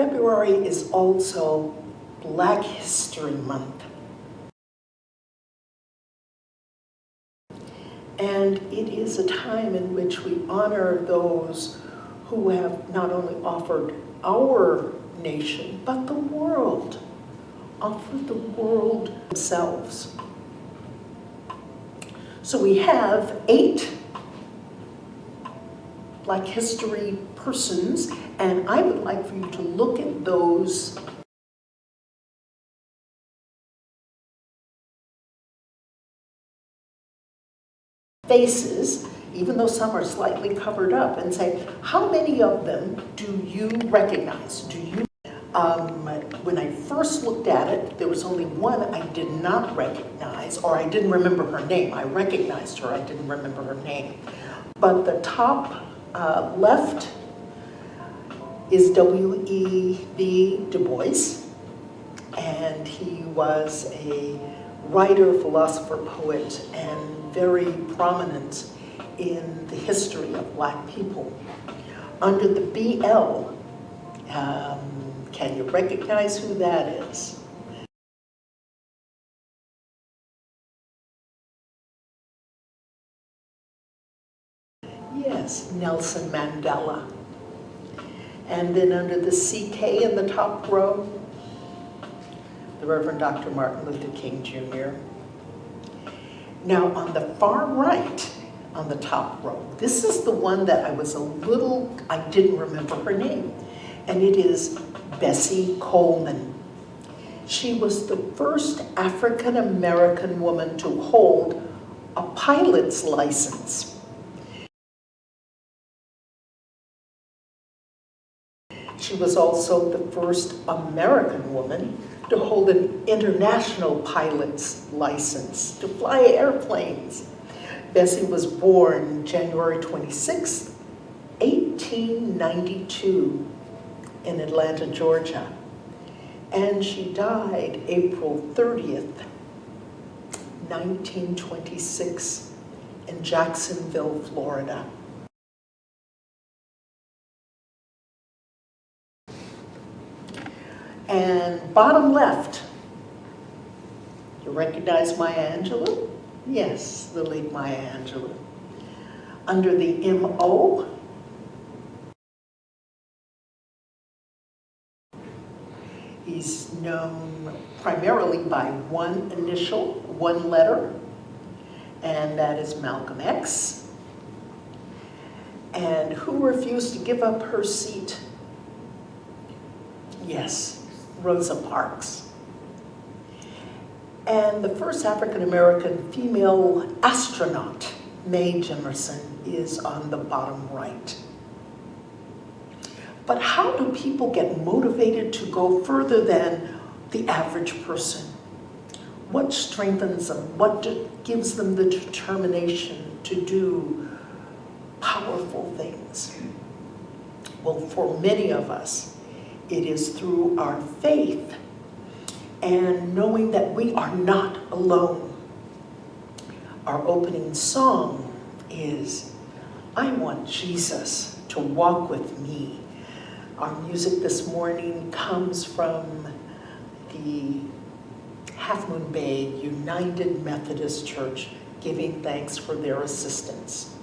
February is also Black History Month. And it is a time in which we honor those who have not only offered our nation, but the world, offered the world themselves. So we have 8 Black History persons, and I would like for you to look at those faces, even though some are slightly covered up, and say, how many of them do you recognize? Do you? When I first looked at it, there was only one I did not recognize, or I didn't remember her name. I recognized her, I didn't remember her name. But the top left is W.E.B. Du Bois, and he was a writer, philosopher, poet, and very prominent in the history of Black people. Under the BL, can you recognize who that is? Yes, Nelson Mandela. And then under the CK in the top row, the Reverend Dr. Martin Luther King Jr. Now on the far right, on the top row, this is the one that I didn't remember her name, and it is Bessie Coleman. She was the first African-American woman to hold a pilot's license. She was also the first American woman to hold an international pilot's license to fly airplanes. Bessie was born January 26, 1892 in Atlanta, Georgia, and she died April 30th, 1926 in Jacksonville, Florida. And bottom left, you recognize Maya Angelou? Yes, the late Maya Angelou. Under the M.O., he's known primarily by one initial, one letter, and that is Malcolm X. And who refused to give up her seat? Yes, Rosa Parks. And the first African-American female astronaut, Mae Jemison, is on the bottom right. But how do people get motivated to go further than the average person? What strengthens them? What gives them the determination to do powerful things? Well, for many of us, it is through our faith and knowing that we are not alone. Our opening song is, I Want Jesus to Walk With Me. Our music this morning comes from the Half Moon Bay United Methodist Church, giving thanks for their assistance.